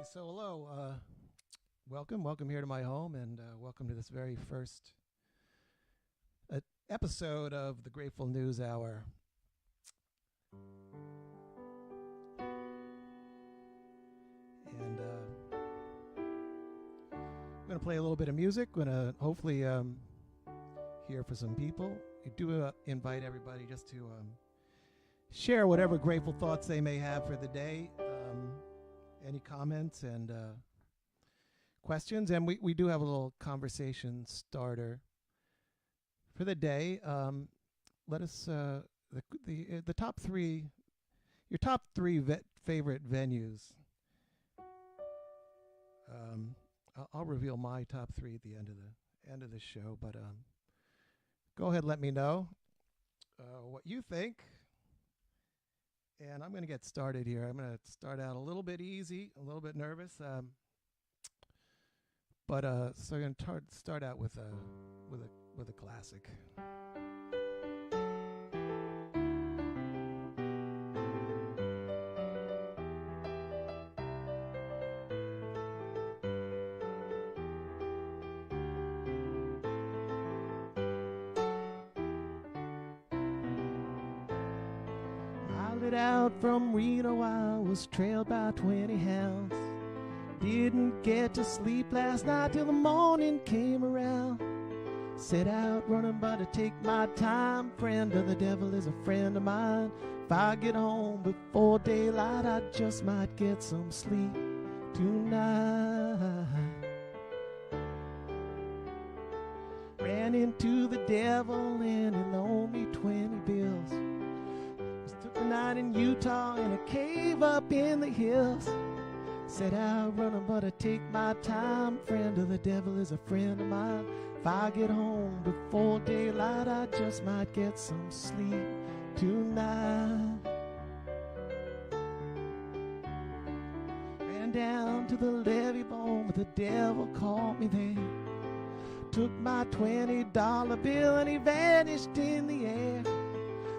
So hello, welcome here to my home, and welcome to this very first episode of the Grateful News Hour. And I'm going to play a little bit of music. Going to hopefully hear for some people. I do invite everybody just to share whatever grateful thoughts they may have for the day. Any comments and questions, and we do have a little conversation starter for the day. Let us the top three, your top three favorite venues. I'll reveal my top three at the end of the show, but go ahead, let me know what you think. And I'm going to get started here. I'm going to start out a little bit easy, a little bit nervous, so I'm going to start out with a classic. Out from Reno, I was trailed by 20 hounds. Didn't get to sleep last night till the morning came around. Set out running, but I take my time. Friend of the devil is a friend of mine. If I get home before daylight, I just might get some sleep tonight. Ran into the devil and he loaned me 20 bills. Night in Utah in a cave up in the hills. Set out running, but I take my time. Friend of the devil is a friend of mine. If I get home before daylight, I just might get some sleep tonight. Ran down to the levee bone, but the devil caught me there. Took my $20 bill and he vanished in the air.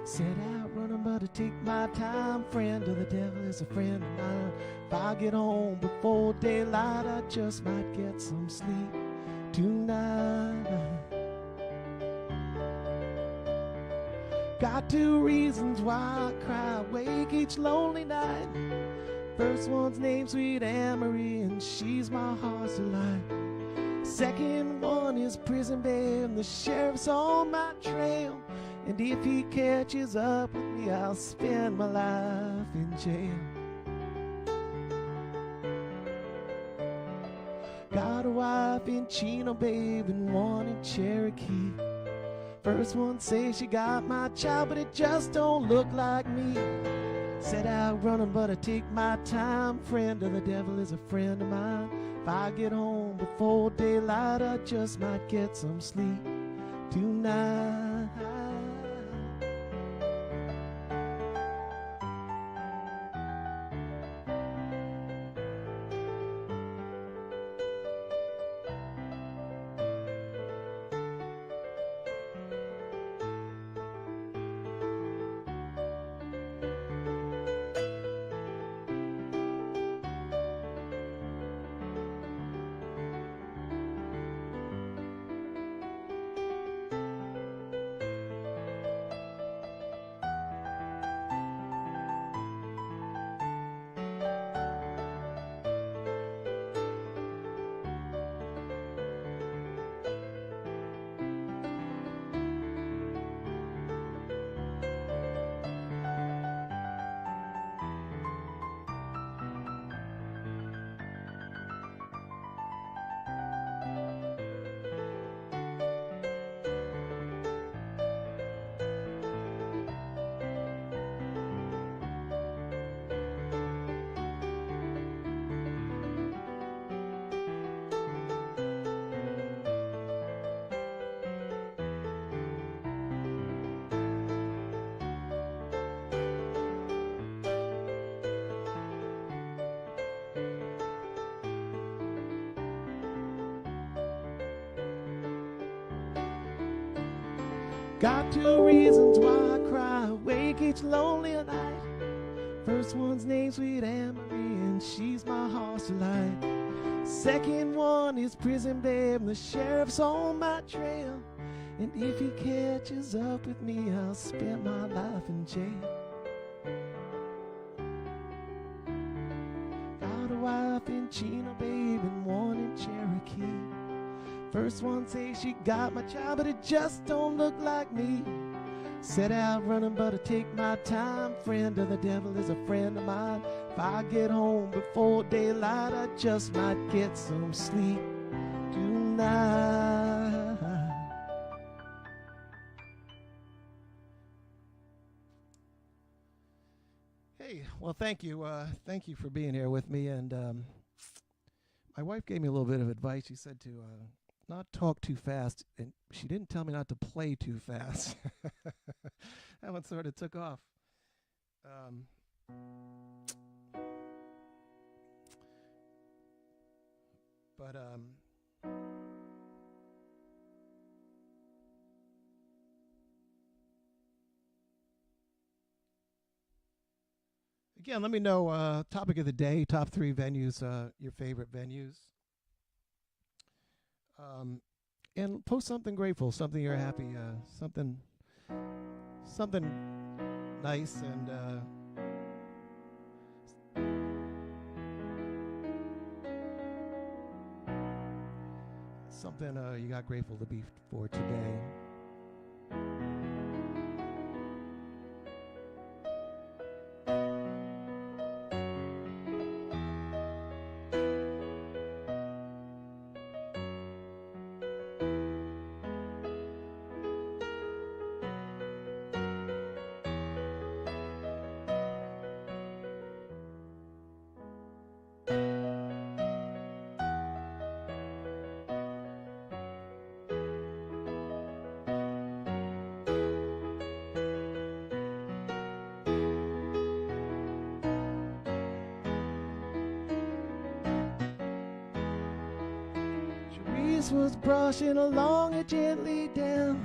Set out running, but I take my time. Friend of the devil is a friend of mine. If I get home before daylight, I just might get some sleep tonight. Got two reasons why I cry awake each lonely night. First one's named Sweet Amory, and she's my heart's delight. Second one is prison babe, and the sheriff's on my trail. And if he catches up with me, I'll spend my life in jail. Got a wife in Chino, babe, and one in Cherokee. First one says she got my child, but it just don't look like me. Set out running, but I take my time. Friend of the devil is a friend of mine. If I get home before daylight, I just might get some sleep tonight. Got two reasons why I cry awake each lonely night. First one's named Sweet Anne-Marie, and she's my heart's delight. Second one is Prison Babe, the sheriff's on my trail. And if he catches up with me, I'll spend my life in jail. Got a wife in Chino, babe, and one in Cherokee. First one says she got my child, but it just don't look like me. Set out running, but I take my time. Friend of the devil is a friend of mine. If I get home before daylight, I just might get some sleep tonight. Hey, well, thank you. Thank you for being here with me. And my wife gave me a little bit of advice. She said to not talk too fast, and she didn't tell me not to play too fast. That one sort of took off. Again, let me know topic of the day, top 3 venues, your favorite venues. And post something grateful, something you're happy, something nice, and something you got grateful to be for today. Was brushing along it gently down.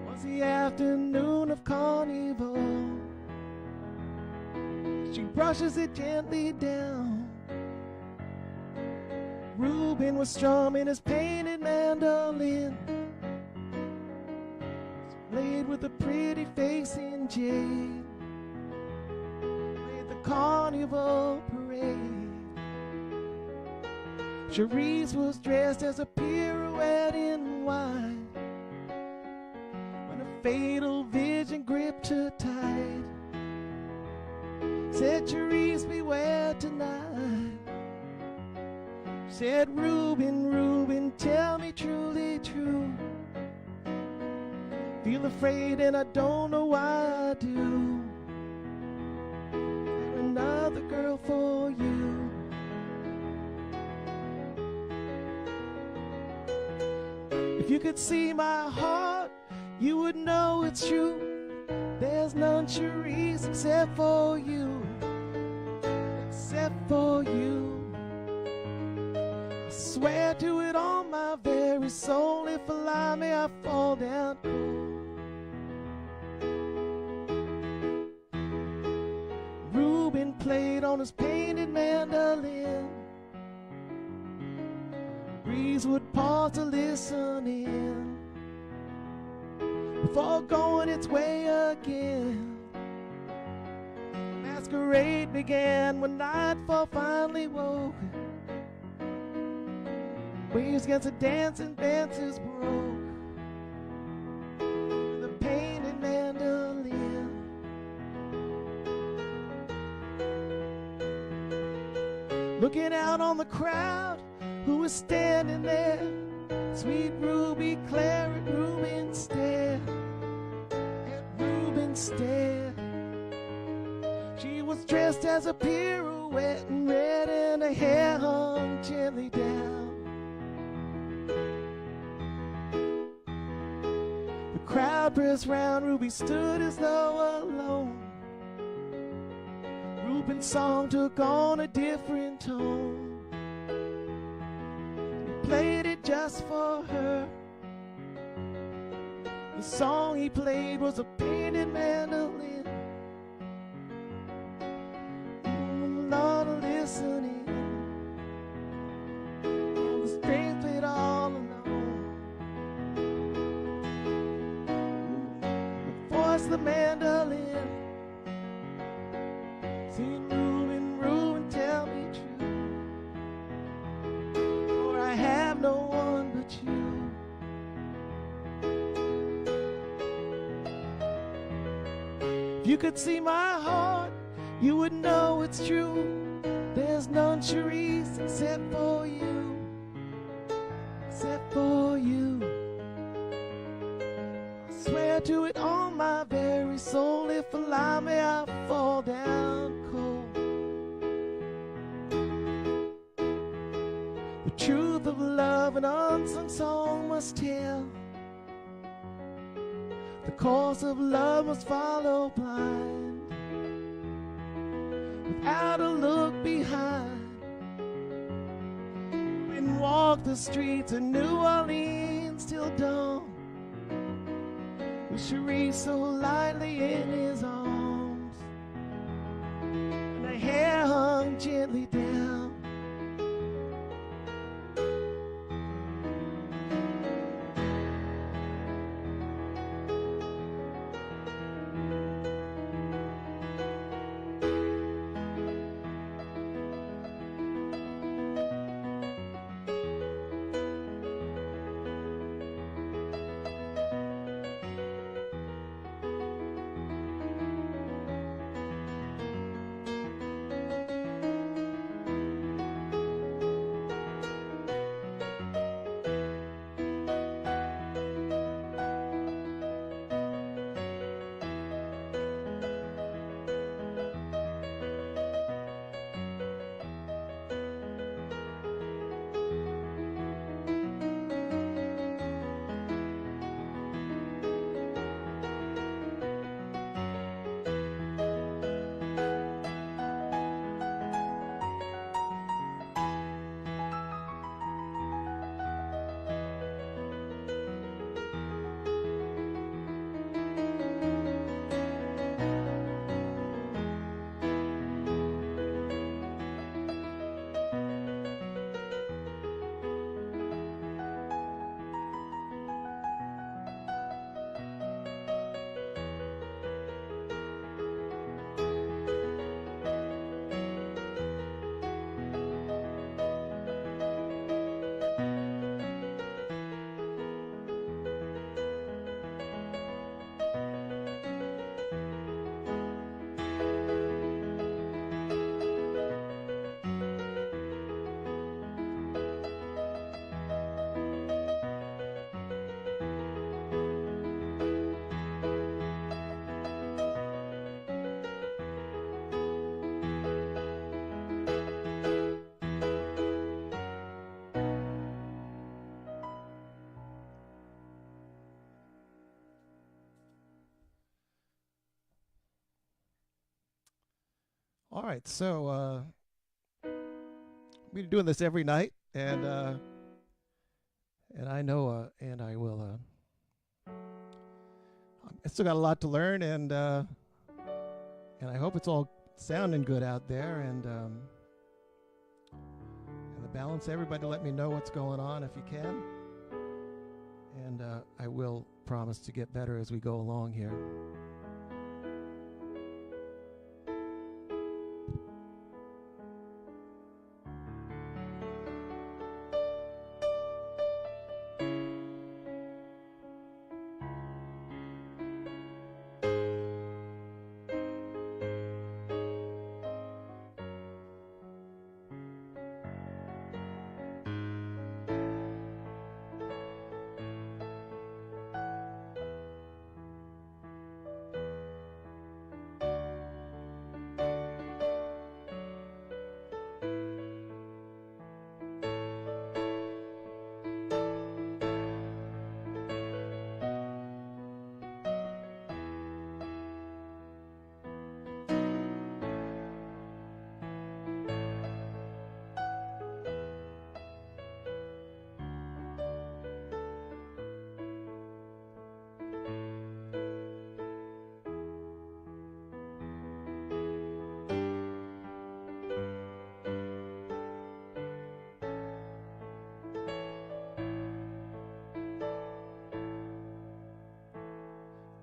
Was the afternoon of carnival. She brushes it gently down. Reuben was strumming his painted mandolin, played with a pretty face in jade, played the carnival parade. Cherise was dressed as a pirouette in white, when a fatal vision gripped her tight. Said, Cherise, beware tonight. Said, Reuben, Reuben, tell me truly true. Feel afraid and I don't know why I do. There's another girl for you. If you could see my heart, you would know it's true. There's none, Cherise, except for you. Except for you. I swear to it on my very soul, if I lie, may I fall down cold. Reuben played on his painted mandolin. Breeze would pause to listen in before going its way again. Masquerade began when nightfall finally woke. Waves against the dancing dancers broke. The painted mandolin. Looking out on the crowd who was standing there, sweet Ruby Claire at Reuben's stair, at Reuben's stair. She was dressed as a pirouette in red, and her hair hung gently down. The crowd pressed round, Ruby stood as though alone. Reuben's song took on a different tone. Played it just for her. The song he played was a painted mandolin. plays the mandolin, singing Reuben, Reuben, tell me true, for I have no one but you. If you could see my heart, you would know it's true. There's none, Cherise, except for you, except for you. I swear to it on my very soul, if allow me, I'll fall down cold. The truth of love an unsung song must tell. The course of love must follow blind, without a look behind. And walk the streets of New Orleans till dawn, with Cherie so lightly in his arms, and her hair hung gently down. All right, so we're doing this every night, and I know, and I will. I still got a lot to learn, and I hope it's all sounding good out there, and the balance. Everybody, let me know what's going on if you can, and I will promise to get better as we go along here.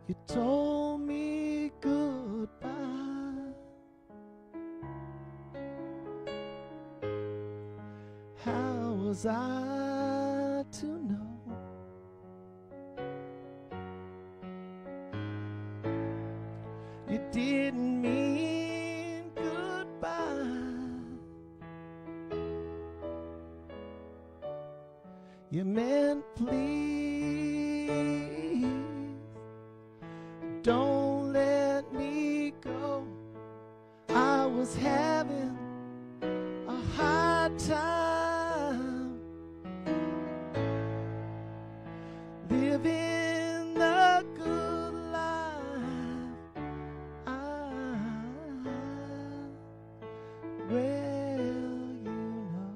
You told me was I to know you didn't mean goodbye? You meant please don't let me go. I was having a hard time living the good life. Well, you know,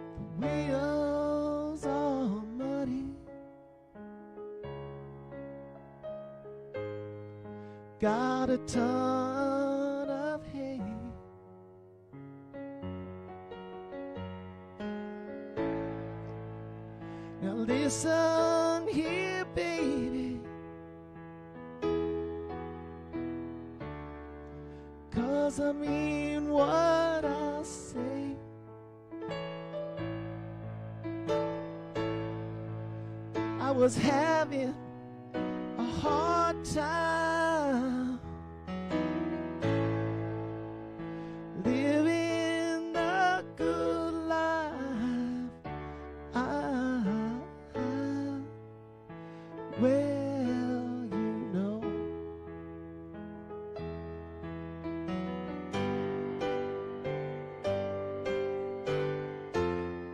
the wheels are muddy, got a ton of hay. Now listen here, baby, 'cause I mean what I say. I was having a hard time living the good life. Well, you know,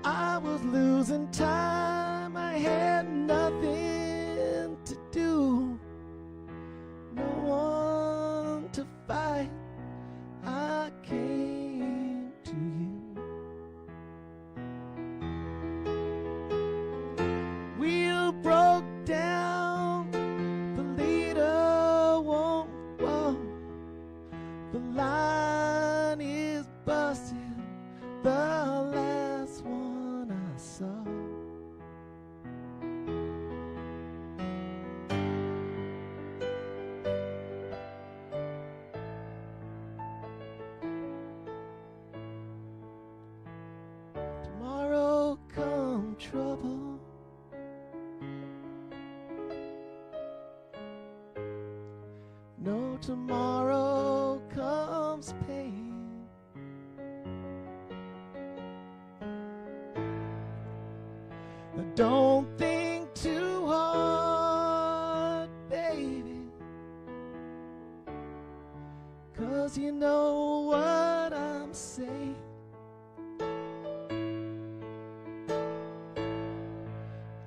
I was losing time. I had nothing to do, no one to fight. I came to you. Wheel broke down, the leader won't walk, the line is busted, the last one I saw. Tomorrow come trouble, no tomorrow comes pain. Now don't think too hard, baby, 'cause you know what I'm saying.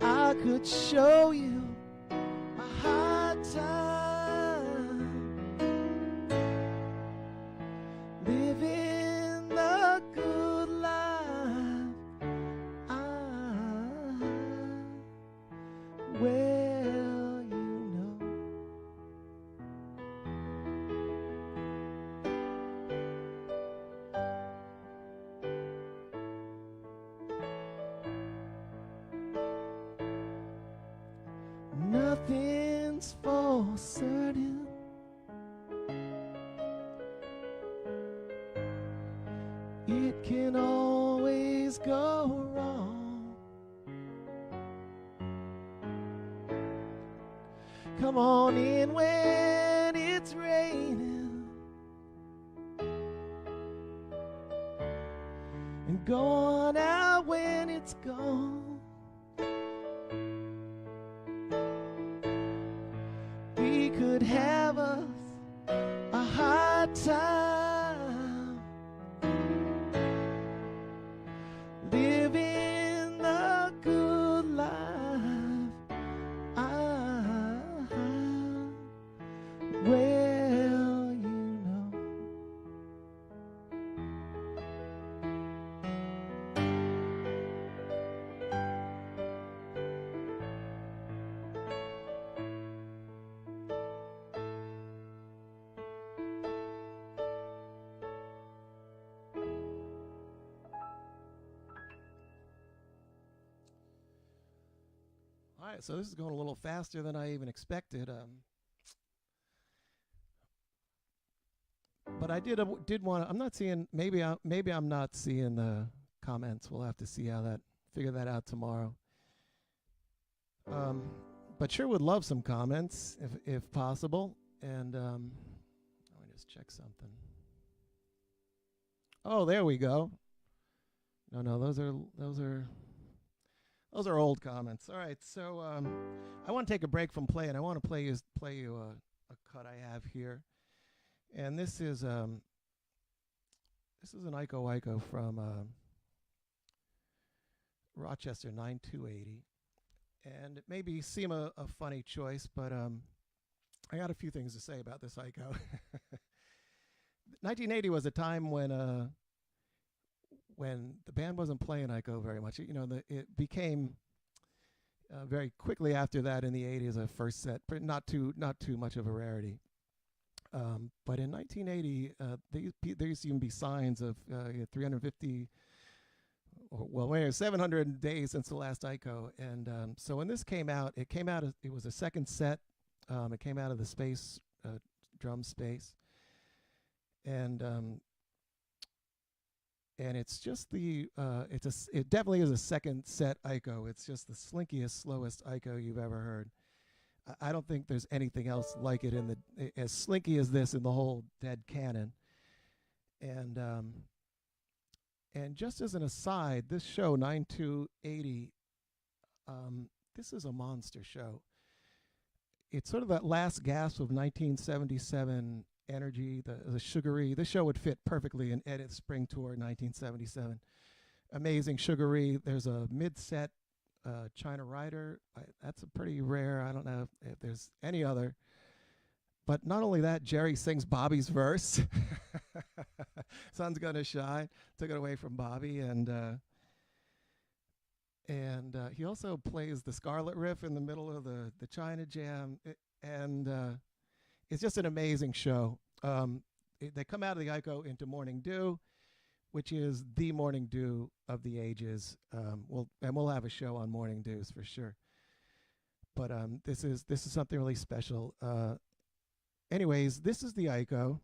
I could show you a hard time living the good life. Well, you know, nothing's for certain. It can always go wrong. Come on in when it's raining and go on out when it's gone. We could have us a hard time living the good life. Well, you know, right, so this is going a little faster than I even expected. But I did want to. I'm not seeing. Maybe I'm not seeing the comments. We'll have to see how that figure that out tomorrow. But sure would love some comments if possible. And let me just check something. Oh, there we go. No, those are old comments. All right, so I want to take a break from playing. I want to play you a cut I have here, and this is an Iko Iko from Rochester 9280, and it may seem a funny choice, but I got a few things to say about this Iko. 1980 was a time when the band wasn't playing Iko very much. It became very quickly after that in the 80s a first set, but not too much of a rarity. But in 1980, there used to even be signs of 350, 700 days since the last Iko. And so when this came out, it was a second set. It came out of the space, drum space. And it's just it definitely is a second set Iko. It's just the slinkiest, slowest Iko you've ever heard. I don't think there's anything else like it as slinky as this in the whole Dead canon. And just as an aside, this show 9280, this is a monster show. It's sort of that last gasp of 1977 energy, the sugary. This show would fit perfectly in Edith's spring tour 1977. Amazing sugary. There's a mid-set China Rider. That's a pretty rare. I don't know if there's any other. But not only that, Jerry sings Bobby's verse. Sun's Gonna Shine. Took it away from Bobby, and he also plays the Scarlet Riff in the middle of the China Jam, and it's just an amazing show. They come out of the Iko into Morning Dew, which is the Morning Dew of the ages. We'll have a show on Morning Dews for sure. But this is something really special. Anyways, this is the Iko.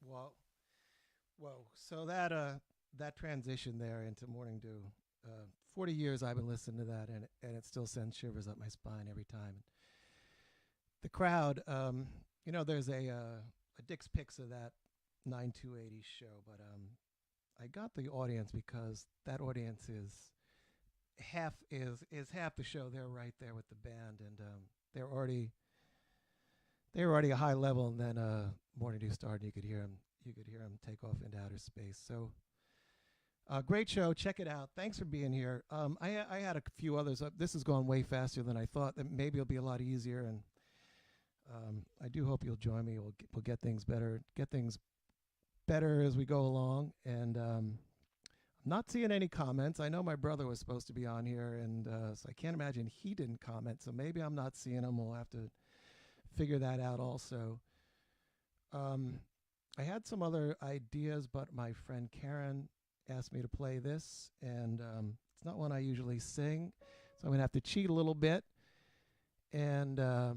Well, whoa. So that transition there into Morning Dew. 40 years I've been listening to that, and it still sends shivers up my spine every time. The crowd, there's a Dick's Picks of that 9280 show, but I got the audience because that audience is half the show. They're right there with the band, and they were already a high level, and then Morning Dew started. You could hear them take off into outer space. So great show. Check it out. Thanks for being here. I had a few others. This has gone way faster than I thought. That maybe it'll be a lot easier, and I do hope you'll join me. We'll get things better as we go along. And I'm not seeing any comments. I know my brother was supposed to be on here, and so I can't imagine he didn't comment. So maybe I'm not seeing him. We'll have to figure that out also. I had some other ideas, but my friend Karen asked me to play this, and it's not one I usually sing, so I'm going to have to cheat a little bit. And but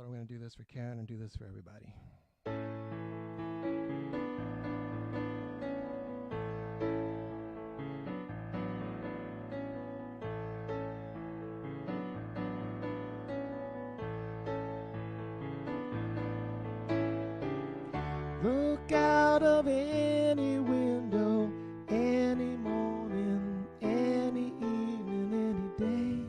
I'm going to do this for Karen and do this for everybody. Look out of any window, any morning, any evening, any day.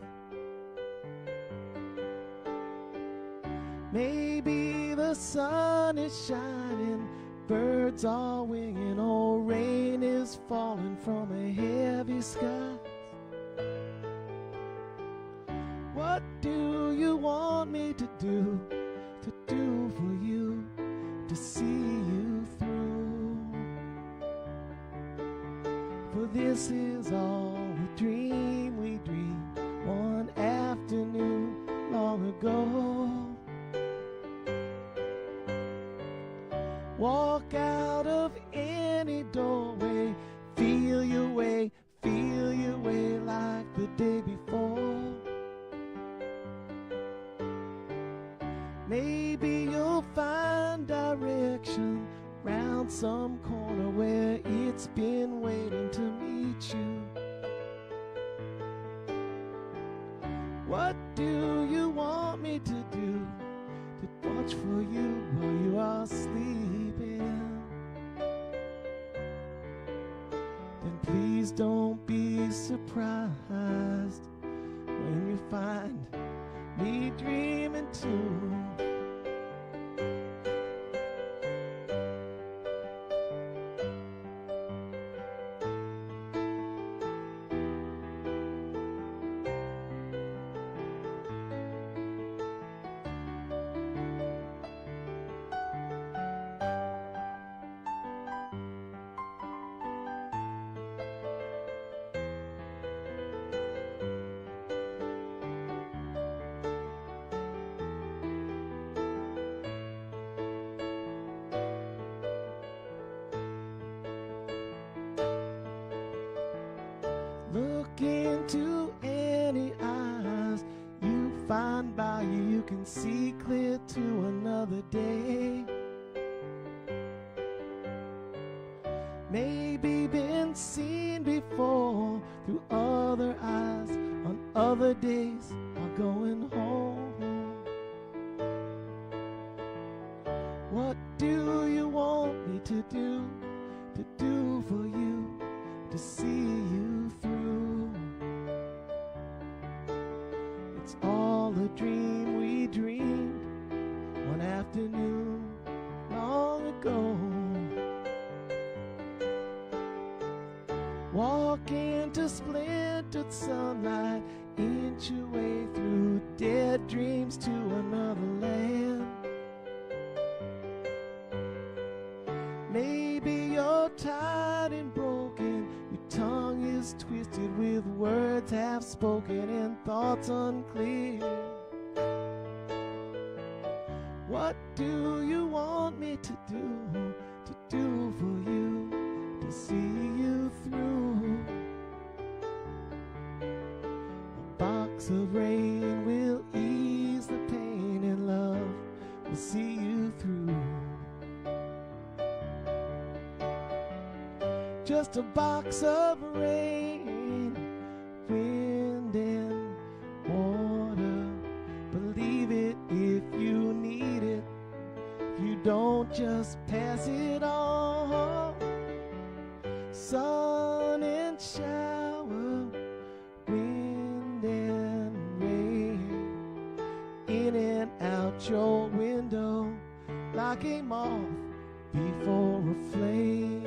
Maybe the sun is shining, birds are winging, or rain is falling from a heavy sky. What do you want me to do for you, to see you through? For this is all a dream we dreamed one afternoon long ago. Walk out of any doorway, feel your way like the day before. Maybe you'll find direction round some corner where it's been waiting waiting to meet you. What do you want me to do? To watch for you while you are sleeping? Then please don't be surprised when you find me dreaming too. Look into any eyes you find by you, you can see clear to another day. Maybe been seen before through other eyes on other days while going home. What do you want me to do for you, to see you through? It's all a dream we dreamed one afternoon long ago. Walk into splintered sunlight, inch your way through dead dreams to another land. Maybe you're tired and broken, your tongue is twisted with words half spoken and thoughts unclear. What do you want me to do for you, to see you through? A box of rain will ease the pain, and love will see you through. Just a box of rain, wind and water. Believe it if you need it. If you don't, just pass it on. Sun and shower, wind and rain, in and out your window like a moth before a flame.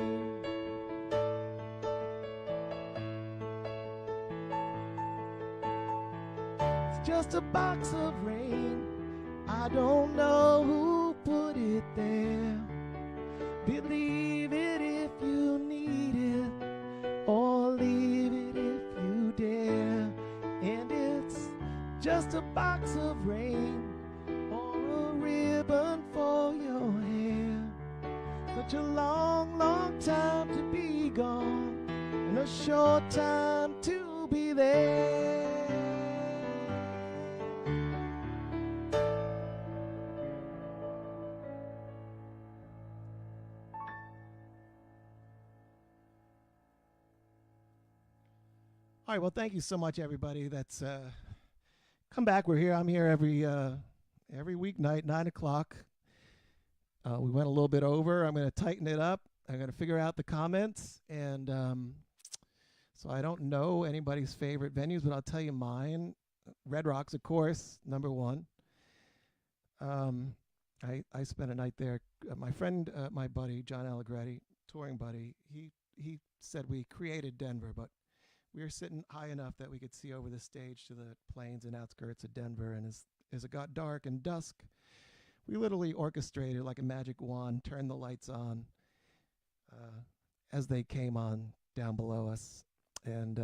Just a box of rain, I don't know who put it there. Believe it if you need it, or leave it if you dare. And it's just a box of rain, or a ribbon for your hair. Such a long, long time to be gone, and a short time to be there. All right, well, thank you so much, everybody. That's come back. We're here. I'm here every weeknight, 9 o'clock. We went a little bit over. I'm going to tighten it up. I'm going to figure out the comments. And so I don't know anybody's favorite venues, but I'll tell you mine. Red Rocks, of course, number one. I spent a night there. My friend, my buddy, John Allegretti, touring buddy, he said we created Denver, but we were sitting high enough that we could see over the stage to the plains and outskirts of Denver. And as it got dark and dusk, we literally orchestrated like a magic wand, turned the lights on as they came on down below us. And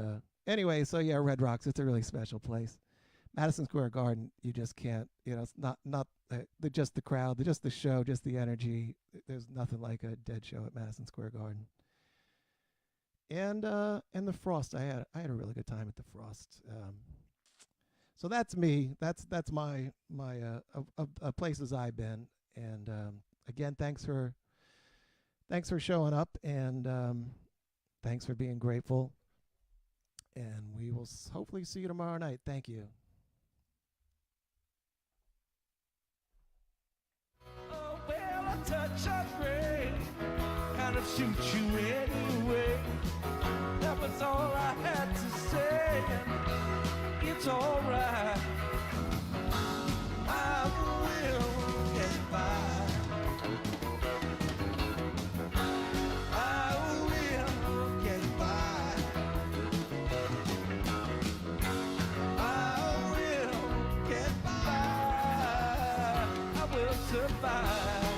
anyway, so yeah, Red Rocks, it's a really special place. Madison Square Garden, you just can't, it's not just the crowd, just the show, just the energy. There's nothing like a dead show at Madison Square Garden. And the Frost, I had a really good time at the Frost. So that's me. That's my places I've been. And again, thanks for showing up, and Thanks for being grateful. And we will hopefully see you tomorrow night. Thank you. Oh, well, a touch of gray kind of suits you anyway. That was all I had to say. It's all right. I will get by. I will get by. I will get by. I will survive.